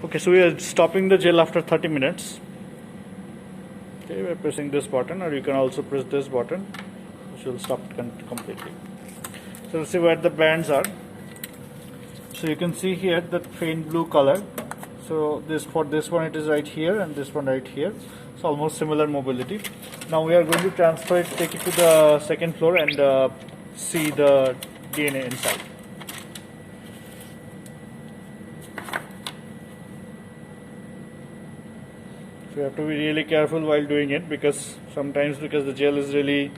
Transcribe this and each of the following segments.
Okay, so we are stopping the gel after 30 minutes. Okay, we are pressing this button, or you can also press this button, which will stop it completely. So let's see where the bands are. So you can see here that faint blue color. So for this one it is right here, and this one right here. So almost similar mobility. Now we are going to transfer it, take it to the second floor, and see the DNA inside. So you have to be really careful while doing it, because sometimes the gel is really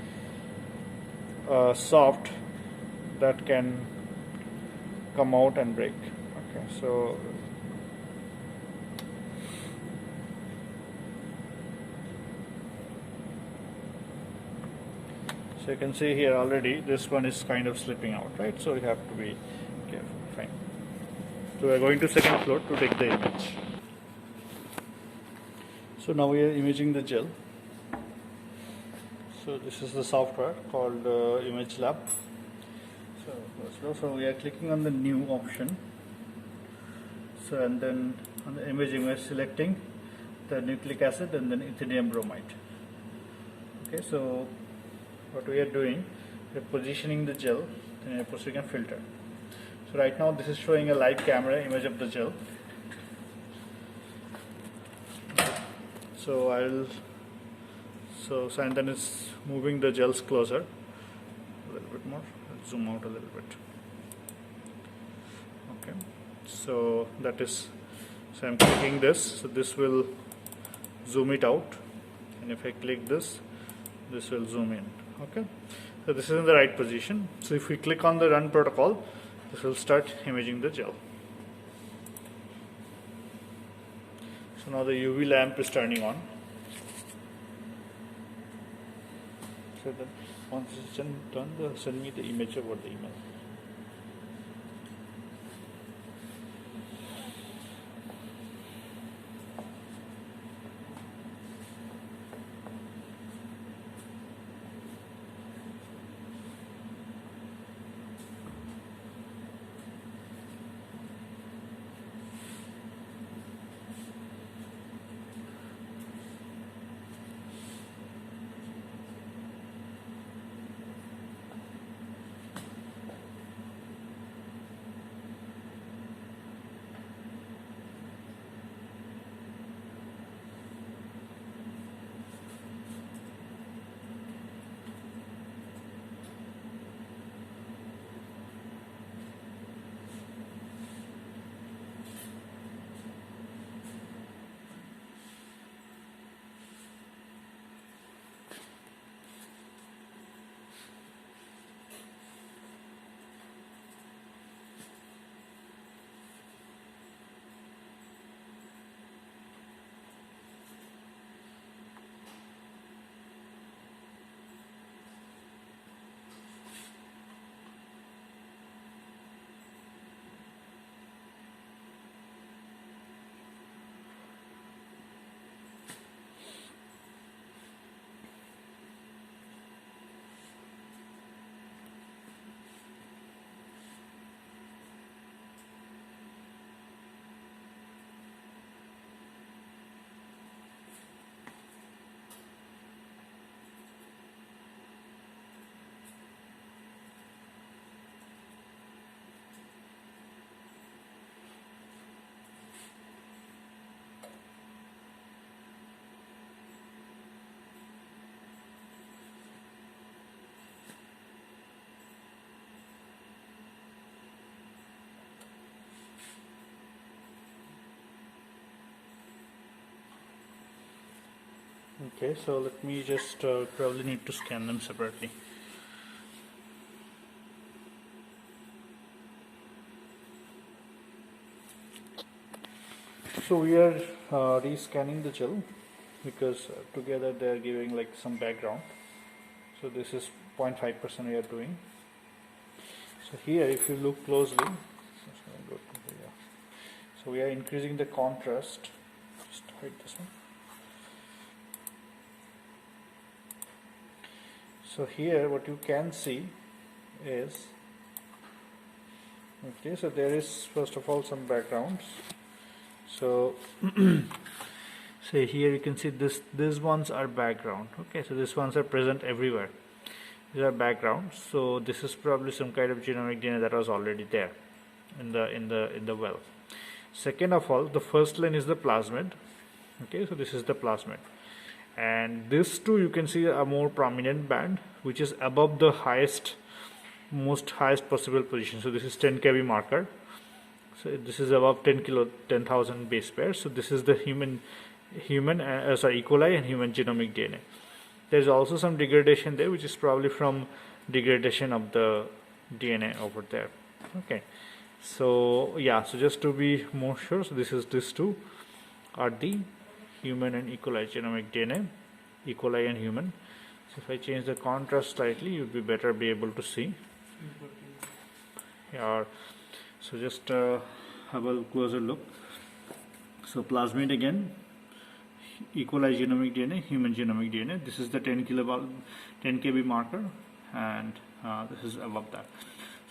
soft, that can come out and break. Okay, so you can see here already this one is kind of slipping out, right? So you have to be careful. Fine. So we are going to second floor to take the image. So now we are imaging the gel. So this is the software called Image Lab. So we are clicking on the new option. So and then on the imaging we are selecting the nucleic acid and then ethylene bromide. Okay, so what we are doing, we are positioning the gel, then we are putting a filter. So right now this is showing a live camera image of the gel. So and then it's moving the gels closer a little bit more. I'll zoom out a little bit. Okay, so that is, so I'm clicking this, so this will zoom it out, and if I click this will zoom in. Okay, so this is in the right position. So if we click on the run protocol, this will start imaging the gel. So now the UV lamp is turning on. So then once it's done, send me the image over the email. Okay, so let me just probably need to scan them separately. So we are rescanning the gel, because together they are giving like some background. So this is 0.5% we are doing. So here if you look closely, so we are increasing the contrast. Just hide this one. So here what you can see is, okay, so there is first of all some backgrounds, So so here you can see these ones are background. Okay, so these ones are present everywhere. These are backgrounds. So this is probably some kind of genomic DNA that was already there in the well. Second of all, the first line is the plasmid. Okay, so this is the plasmid, and this too you can see a more prominent band which is above the highest possible position. So this is 10 kb marker. So this is above 10,000 base pairs. So this is the E. coli and human genomic DNA. There is also some degradation there, which is probably from degradation of the DNA over there. Okay, so yeah, so just to be more sure, so these two are the human and E. coli genomic DNA, E. coli and human. So if I change the contrast slightly, you'll be able to see. Yeah, so just have a closer look. So plasmid again, E. coli genomic DNA, human genomic DNA. This is the 10 kb marker, and this is above that.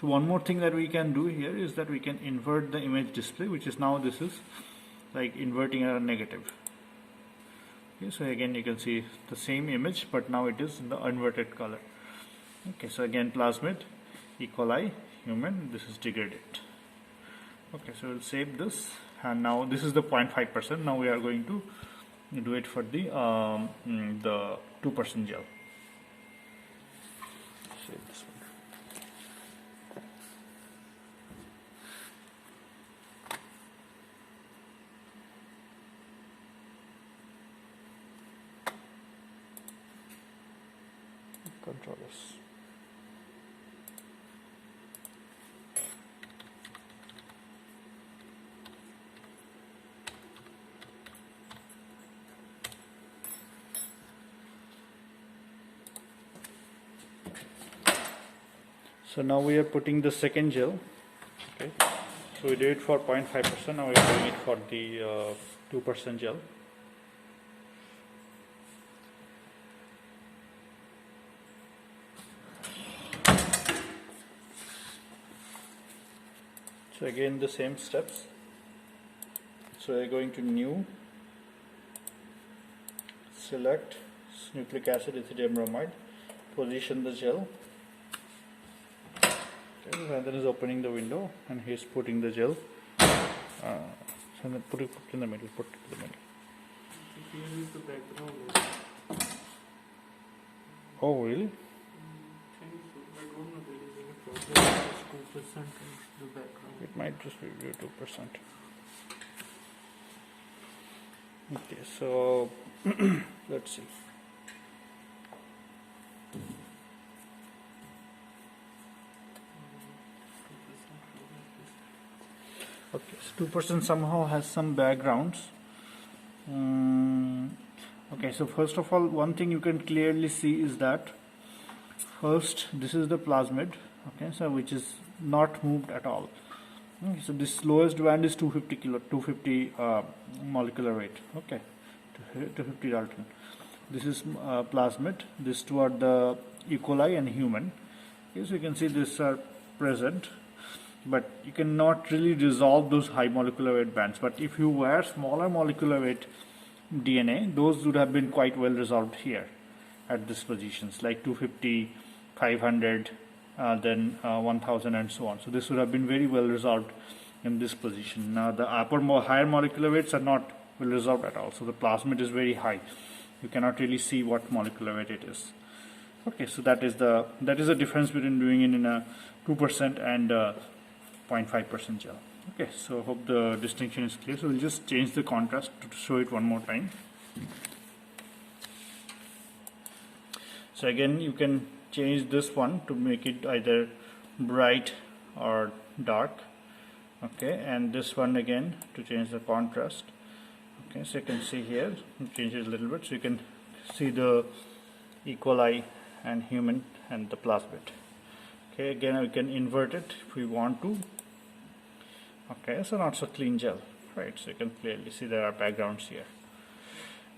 So one more thing that we can do here is that we can invert the image display, which is now this is like inverting a negative. Okay, so again you can see the same image, but now it is in the inverted color. Okay, so again plasmid, E. coli, human, this is degraded. Okay, so we'll save this, and now this is the 0.5%. Now we are going to do it for the 2% gel. Save this one. Controllers. So now we are putting the second gel. Okay, so we did it for 0.5%. Now we are doing it for the 2% gel. So again the same steps. So we are going to new, select nucleic acid ethidium bromide, position the gel. Okay, Brandon is opening the window and he is putting the gel. So then put it in the middle. Put it in the middle. Here is the background. Oh really? I don't know, there is any problem. It's 2% is the background. It might just be 2%. Okay, so let's see. Okay, so 2% somehow has some backgrounds. Okay, so first of all, one thing you can clearly see is that first this is the plasmid. Okay, so which is not moved at all. Okay, so this lowest band is 250 molecular weight. Okay, 250 Dalton. This is plasmid. These two are the E. coli and human. Okay, so you can see these are present, but you cannot really resolve those high molecular weight bands. But if you were smaller molecular weight DNA, those would have been quite well resolved here at these positions, like 250, 500, then 1000 and so on. So this would have been very well resolved in this position. Now the higher molecular weights are not well resolved at all. So the plasmid is very high. You cannot really see what molecular weight it is. Okay, so that is the difference between doing it in a 2% and 0.5% gel. Okay, so hope the distinction is clear. So we'll just change the contrast to show it one more time. So again, you can change this one to make it either bright or dark. Okay, and this one again to change the contrast. Okay, so you can see here, change it a little bit, so you can see the E. coli and human and the plasmid. Okay, again we can invert it if we want to. Okay, so not so clean gel, right? So you can clearly see there are backgrounds here.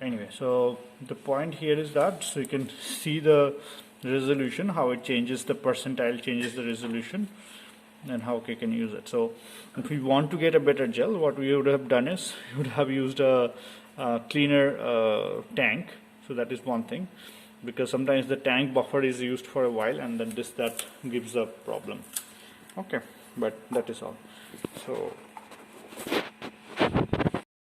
Anyway, so the point here is that, so you can see the resolution, how it changes, the percentile changes the resolution. and how you can use it. So if we want to get a better gel, what we would have done is we would have used a cleaner tank. So that is one thing, because sometimes the tank buffer is used for a while and then that gives a problem. Okay, but that is all. So